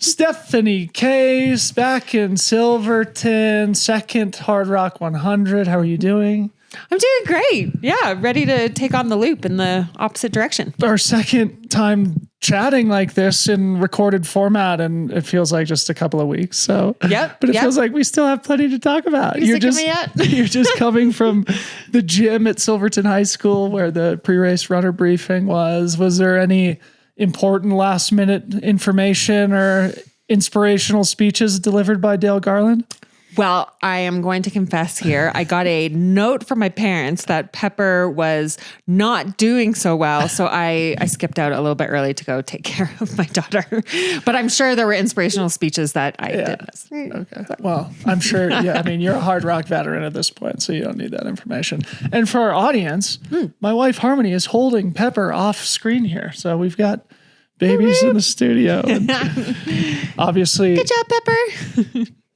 Stephanie Case back in Silverton, second Hardrock 100. How are you doing? I'm doing great. Yeah, ready to take on the loop in the opposite direction. Our second time chatting like this in recorded format, and it feels like just a couple of weeks. So, but it feels like we still have plenty to talk about. You're just coming from the gym at Silverton High School where the pre-race runner briefing was. Was there any important last minute information or inspirational speeches delivered by Dale Garland? Well, I am going to confess here. I got a note from my parents that Pepper was not doing so well. So I skipped out a little bit early to go take care of my daughter. But I'm sure there were inspirational speeches that I did miss. Okay. Well, I'm sure. Yeah. I mean, you're a hard rock veteran at this point, so you don't need that information. And for our audience, my wife Harmony is holding Pepper off screen here. So we've got babies in the studio. And obviously. Good job, Pepper.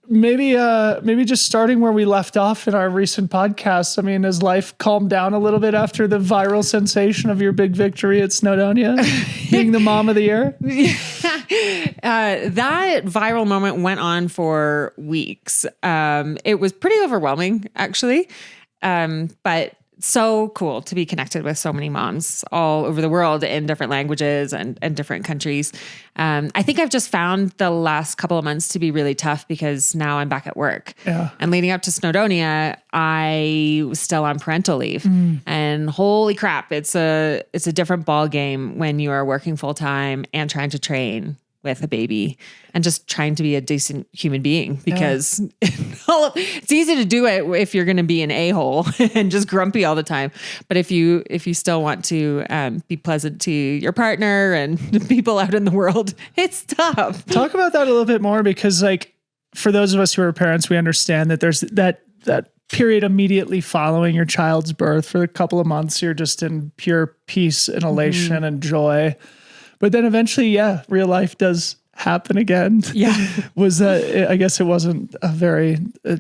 Maybe just starting where we left off in our recent podcast. I mean, has life calmed down a little bit after the viral sensation of your big victory at Snowdonia, being the mom of the year? That viral moment went on for weeks. It was pretty overwhelming, actually. But so cool to be connected with so many moms all over the world in different languages and different countries. I think I've just found the last couple of months to be really tough because now I'm back at work. Yeah. And leading up to Snowdonia, I was still on parental leave. And holy crap, it's a different ball game when you are working full time and trying to train with a baby and just trying to be a decent human being because it's easy to do it if you're going to be an a-hole and just grumpy all the time. But if you still want to be pleasant to your partner and the people out in the world, it's tough. Talk about that a little bit more because like for those of us who are parents, we understand that there's that period immediately following your child's birth for a couple of months. You're just in pure peace and elation and joy. But then eventually, real life does happen again. Yeah. I guess it wasn't a very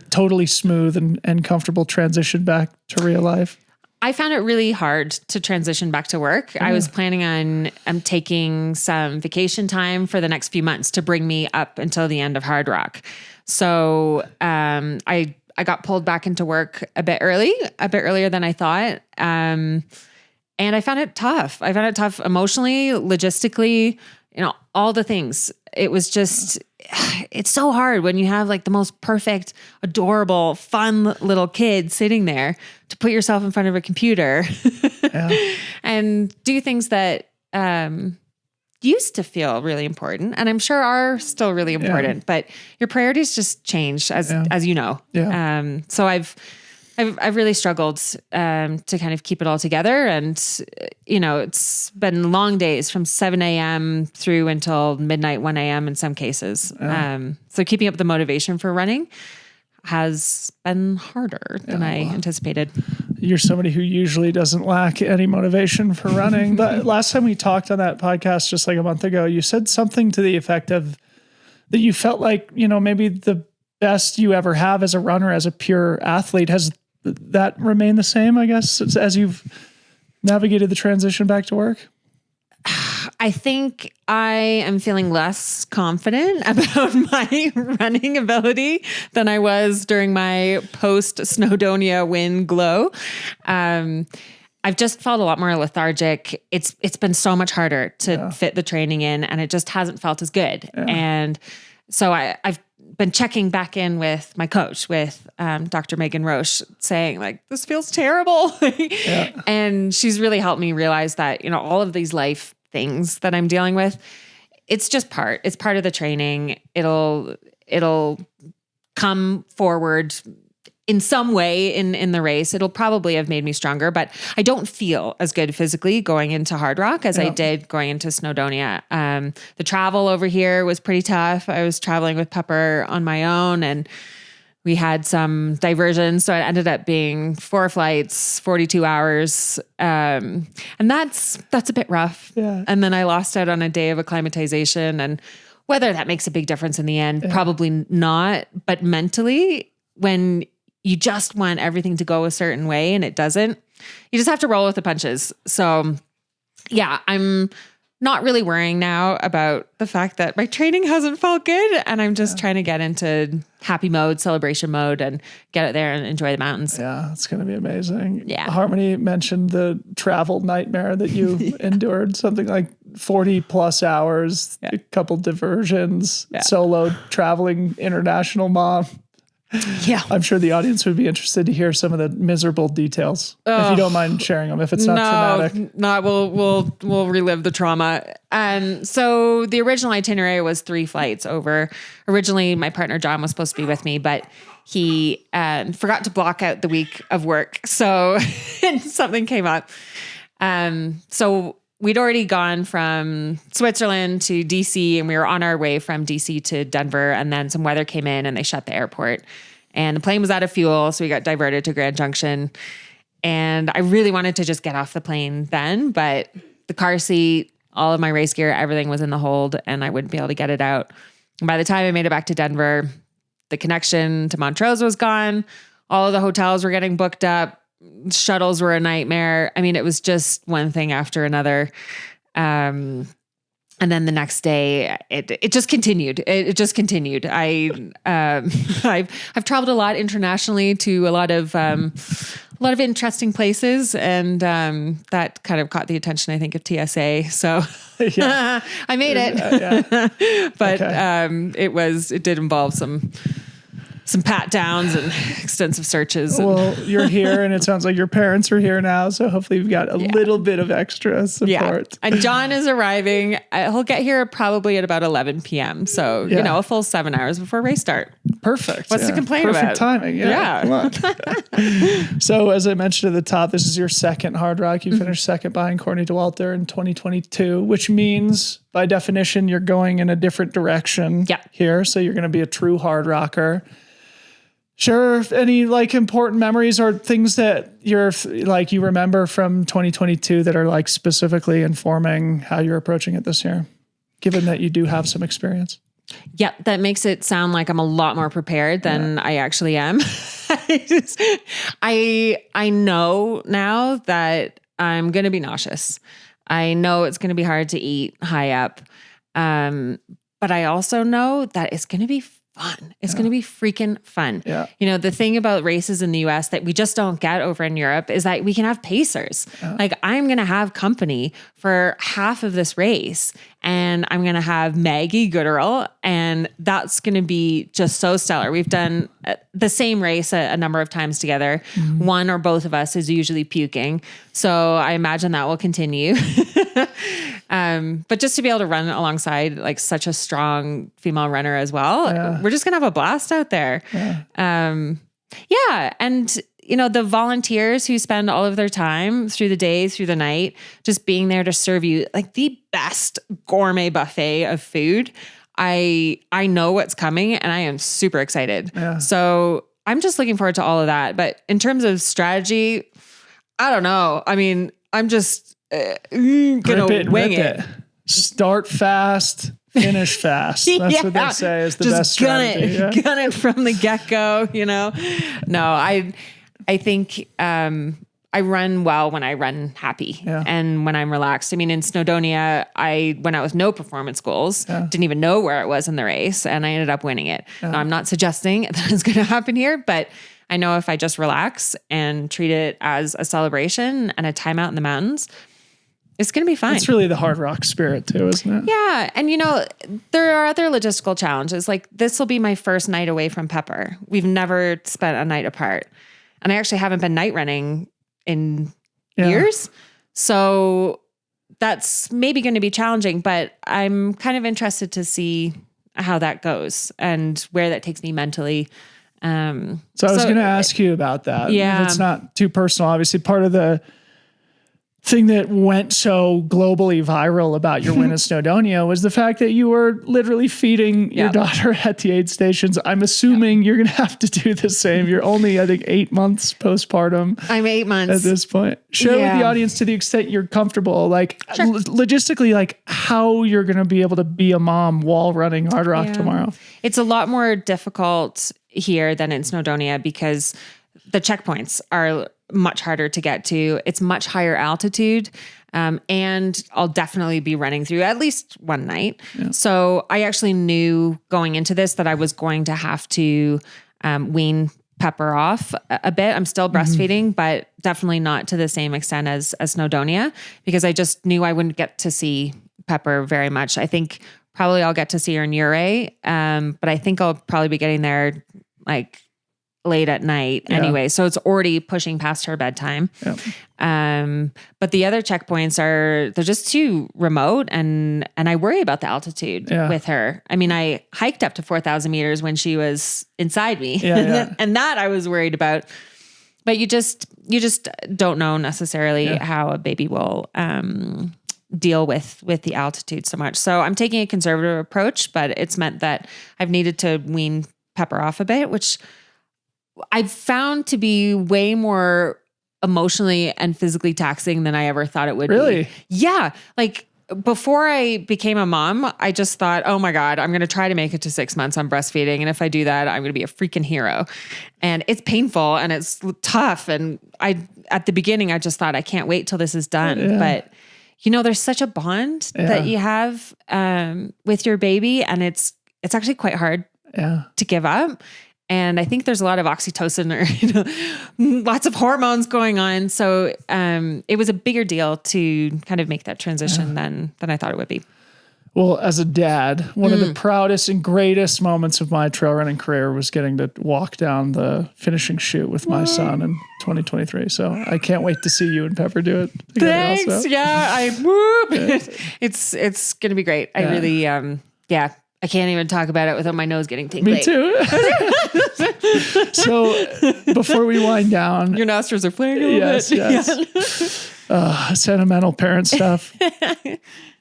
totally smooth and comfortable transition back to real life. I found it really hard to transition back to work. I was planning on taking some vacation time for the next few months to bring me up until the end of Hardrock. So I got pulled back into work a bit earlier than I thought. And I found it tough. I found it tough emotionally, logistically, all the things. It was just, it's so hard when you have like the most perfect, adorable, fun little kid sitting there to put yourself in front of a computer and do things that used to feel really important. And I'm sure are still really important, but your priorities just change as you know. Yeah. So I've really struggled to kind of keep it all together. And, it's been long days from 7 a.m. through until midnight, 1 a.m. in some cases. So keeping up the motivation for running has been harder than I anticipated. You're somebody who usually doesn't lack any motivation for running. But last time we talked on that podcast, just like a month ago, you said something to the effect of that you felt like, maybe the best you ever have as a runner, as a pure athlete. Has that remain the same, I guess, as you've navigated the transition back to work? I think I am feeling less confident about my running ability than I was during my post-Snowdonia win glow. I've just felt a lot more lethargic. It's been so much harder to fit the training in, and it just hasn't felt as good. Yeah. And so I've been checking back in with my coach, with Dr. Megan Roche, saying like, this feels terrible. And she's really helped me realize that, all of these life things that I'm dealing with, it's part of the training. It'll come forward in some way in the race. It'll probably have made me stronger, but I don't feel as good physically going into Hardrock as I did going into Snowdonia. The travel over here was pretty tough. I was traveling with Pepper on my own, and we had some diversions. So it ended up being 4 flights, 42 hours. And that's a bit rough. Yeah. And then I lost out on a day of acclimatization, and whether that makes a big difference in the end, probably not. But mentally, when you just want everything to go a certain way and it doesn't, you just have to roll with the punches. So yeah, I'm not really worrying now about the fact that my training hasn't felt good. And I'm just trying to get into happy mode, celebration mode, and get out there and enjoy the mountains. Yeah, it's going to be amazing. Yeah. Harmony mentioned the travel nightmare that you endured, something like 40 plus hours, a couple diversions, solo traveling international mom. Yeah. I'm sure the audience would be interested to hear some of the miserable details. If you don't mind sharing them, if it's not traumatic. No, we'll relive the trauma. So the original itinerary was 3 flights over. Originally, my partner John was supposed to be with me, but he forgot to block out the week of work. So something came up. So we'd already gone from Switzerland to DC, and we were on our way from DC to Denver, and then some weather came in and they shut the airport and the plane was out of fuel. So we got diverted to Grand Junction, and I really wanted to just get off the plane then, but the car seat, all of my race gear, everything was in the hold and I wouldn't be able to get it out. And by the time I made it back to Denver, the connection to Montrose was gone. All of the hotels were getting booked up. Shuttles were a nightmare. I mean, it was just one thing after another. And then the next day it just continued. It just continued. I've traveled a lot internationally to a lot of interesting places, and that kind of caught the attention, I think, of TSA. So I made it, but it did involve some pat downs and extensive searches. Well, you're here and it sounds like your parents are here now. So hopefully you've got a little bit of extra support. Yeah. And John is arriving. He'll get here probably at about 11 p.m. So, a full 7 hours before race start. Perfect. What's to complain about? Perfect timing. Yeah. So as I mentioned at the top, this is your second Hardrock. You finished second behind Courtney Dauwalter in 2022, which means by definition, you're going in a different direction here. So you're going to be a true Hardrocker. Share any important memories or things that you remember from 2022 that are specifically informing how you're approaching it this year, given that you do have some experience. Yeah, that makes it sound like I'm a lot more prepared than I actually am. I know now that I'm going to be nauseous. I know it's going to be hard to eat high up. But I also know that it's going to be fun. It's going to be freaking fun. Yeah. The thing about races in the US that we just don't get over in Europe is that we can have pacers. Yeah. I'm going to have company for half of this race, and I'm going to have Maggie Gooderl, and that's going to be just so stellar. We've done the same race a number of times together. Mm-hmm. One or both of us is usually puking. So I imagine that will continue. But just to be able to run alongside such a strong female runner as well, we're just going to have a blast out there. Yeah. And the volunteers who spend all of their time through the day, through the night, just being there to serve you the best gourmet buffet of food. I know what's coming and I am super excited. Yeah. So I'm just looking forward to all of that. But in terms of strategy, I don't know. I mean, I'm just gonna wing it. Start fast, finish fast. That's what they say is the best strategy. Gun it from the get-go, No, I think I run well when I run happy and when I'm relaxed. I mean, in Snowdonia, I went out with no performance goals, didn't even know where it was in the race, and I ended up winning it. Now, I'm not suggesting that it's going to happen here, but I know if I just relax and treat it as a celebration and a time out in the mountains, it's going to be fine. It's really the Hardrock spirit too, isn't it? Yeah. And there are other logistical challenges. This will be my first night away from Pepper. We've never spent a night apart. And I actually haven't been night running in years. So that's maybe going to be challenging, but I'm kind of interested to see how that goes and where that takes me mentally. So I was going to ask you about that. Yeah. If it's not too personal. Obviously, part of the thing that went so globally viral about your win in Snowdonia was the fact that you were literally feeding your daughter at the aid stations. I'm assuming you're going to have to do the same. You're only, I think, 8 months postpartum. I'm 8 months. At this point. Share with the audience to the extent you're comfortable, logistically, how you're going to be able to be a mom while running Hardrock tomorrow. It's a lot more difficult here than in Snowdonia because the checkpoints are much harder to get to. It's much higher altitude. And I'll definitely be running through at least one night. Yeah. So I actually knew going into this that I was going to have to wean Pepper off a bit. I'm still breastfeeding, but definitely not to the same extent as Snowdonia, because I just knew I wouldn't get to see Pepper very much. I think probably I'll get to see her in Ure, but I think I'll probably be getting there like late at night anyway. So it's already pushing past her bedtime. Yeah. But the other checkpoints they're just too remote, and I worry about the altitude with her. I mean, I hiked up to 4,000 meters when she was inside me and that I was worried about, but you just don't know necessarily how a baby will, deal with the altitude so much. So I'm taking a conservative approach, but it's meant that I've needed to wean Pepper off a bit, which I've found to be way more emotionally and physically taxing than I ever thought it would be. Yeah. Like before I became a mom, I just thought, oh my God, I'm going to try to make it to 6 months on breastfeeding. And if I do that, I'm going to be a freaking hero. And it's painful and it's tough. And at the beginning, I just thought, I can't wait till this is done. Yeah. But there's such a bond that you have with your baby, and it's actually quite hard to give up. And I think there's a lot of oxytocin or, lots of hormones going on. So it was a bigger deal to kind of make that transition than I thought it would be. Well, as a dad, one of the proudest and greatest moments of my trail running career was getting to walk down the finishing chute with my son in 2023. So I can't wait to see you and Pepper do it. Thanks. Also. Yeah. It's going to be great. I really, I can't even talk about it without my nose getting tingly. Me too. So before we wind down, your nostrils are flaring a little bit. Yes. Sentimental parent stuff.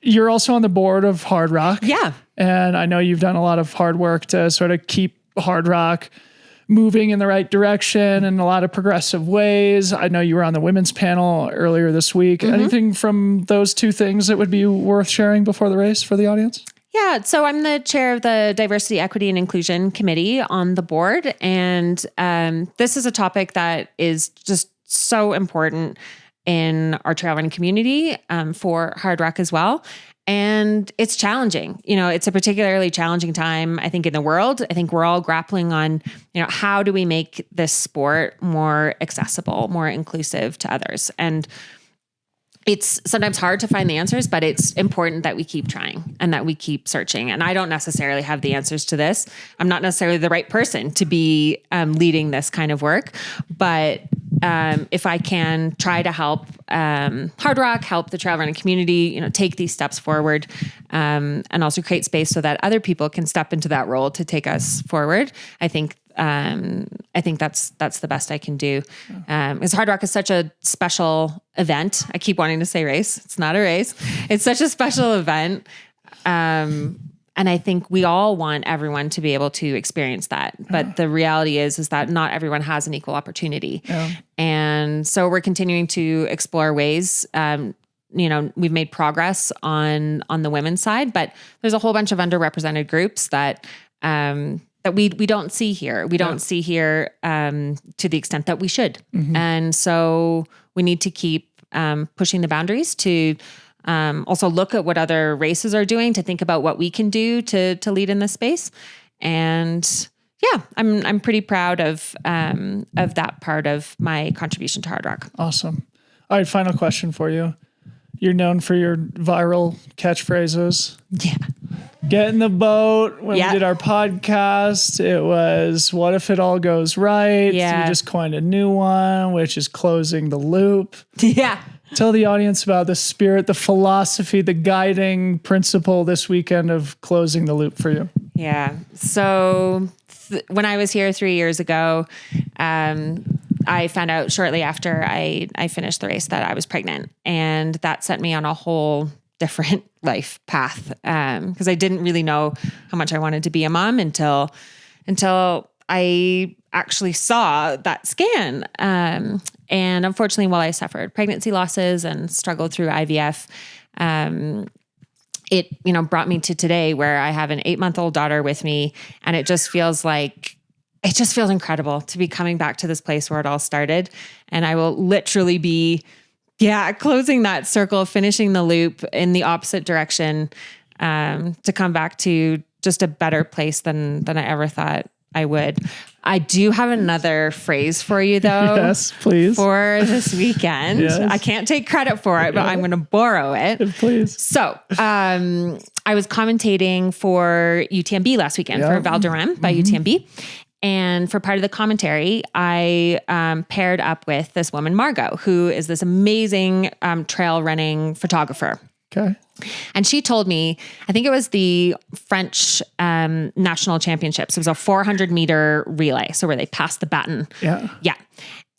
You're also on the board of Hardrock. Yeah. And I know you've done a lot of hard work to sort of keep Hardrock moving in the right direction in a lot of progressive ways. I know you were on the women's panel earlier this week. Anything from those two things that would be worth sharing before the race for the audience? Yeah, so I'm the chair of the Diversity, Equity, and Inclusion Committee on the board. And this is a topic that is just so important in our trail running community for Hardrock as well. And it's challenging. It's a particularly challenging time, I think, in the world. I think we're all grappling on, how do we make this sport more accessible, more inclusive to others? And it's sometimes hard to find the answers, but it's important that we keep trying and that we keep searching. And I don't necessarily have the answers to this. I'm not necessarily the right person to be leading this kind of work, but if I can try to help Hardrock, help the trail running community, take these steps forward, and also create space so that other people can step into that role to take us forward, I think that's the best I can do. Because Hardrock is such a special event. I keep wanting to say race. It's not a race. It's such a special event. And I think we all want everyone to be able to experience that. But the reality is that not everyone has an equal opportunity. Yeah. And so we're continuing to explore ways. We've made progress on the women's side, but there's a whole bunch of underrepresented groups that we don't see here. We don't see here to the extent that we should. And so we need to keep pushing the boundaries to also look at what other races are doing, to think about what we can do to lead in this space. And I'm pretty proud of that part of my contribution to Hardrock. Awesome. All right, final question for you. You're known for your viral catchphrases. Yeah. Get in the boat. When we did our podcast, it was, what if it all goes right? Yeah. You just coined a new one, which is closing the loop. Yeah. Tell the audience about the spirit, the philosophy, the guiding principle this weekend of closing the loop for you. Yeah. So when I was here 3 years ago, I found out shortly after I finished the race that I was pregnant, and that set me on a whole different life path. Cause I didn't really know how much I wanted to be a mom until I actually saw that scan. And unfortunately, while I suffered pregnancy losses and struggled through IVF, it, brought me to today where I have an 8-month-old daughter with me, and it just feels like it just feels incredible to be coming back to this place where it all started. And I will literally be, closing that circle, finishing the loop in the opposite direction, to come back to just a better place than I ever thought I would. I do have another phrase for you though. Yes, please. For this weekend. Yes. I can't take credit for it, but I'm going to borrow it. Please. So, I was commentating for UTMB last weekend for Val d'Orem by UTMB. And for part of the commentary, I paired up with this woman, Margot, who is this amazing trail running photographer. Okay. And she told me, I think it was the French national championships. It was a 400 meter relay. So where they passed the baton. Yeah. Yeah.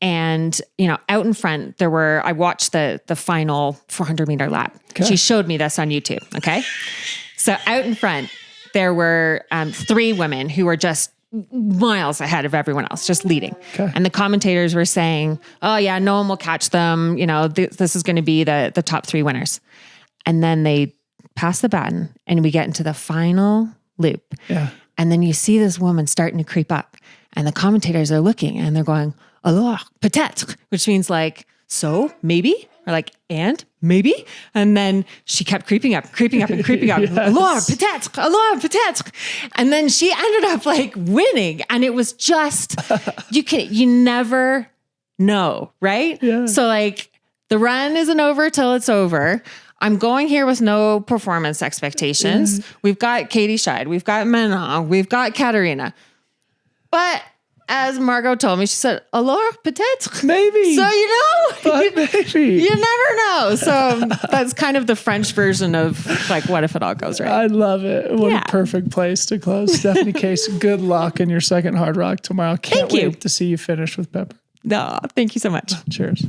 And, you know, out in front, I watched the final 400 meter lap. Okay. She showed me this on YouTube. Okay. So out in front, there were 3 women who were just miles ahead of everyone else, just leading. Okay. And the commentators were saying, oh yeah, no one will catch them. You know, this is going to be the top 3 winners. And then they pass the baton and we get into the final loop. Yeah. And then you see this woman starting to creep up and the commentators are looking and they're going, alors, peut-être, which means like, so maybe, or like, and maybe. And then she kept creeping up. Yes. Alors, peut-être. And then she ended up like winning. And it was just, you never know, right? Yeah. So like the run isn't over till it's over. I'm going here with no performance expectations. Yeah. We've got Katie Schide. We've got Manon. We've got Katarina. But as Margot told me, she said, alors, peut-être. Maybe. So, you know, but maybe. You never know. So that's kind of the French version of like, what if it all goes right? I love it. What a perfect place to close. Stephanie Case, good luck in your second Hardrock tomorrow. Can't wait to see you finish with Pepper. No, thank you so much. Cheers.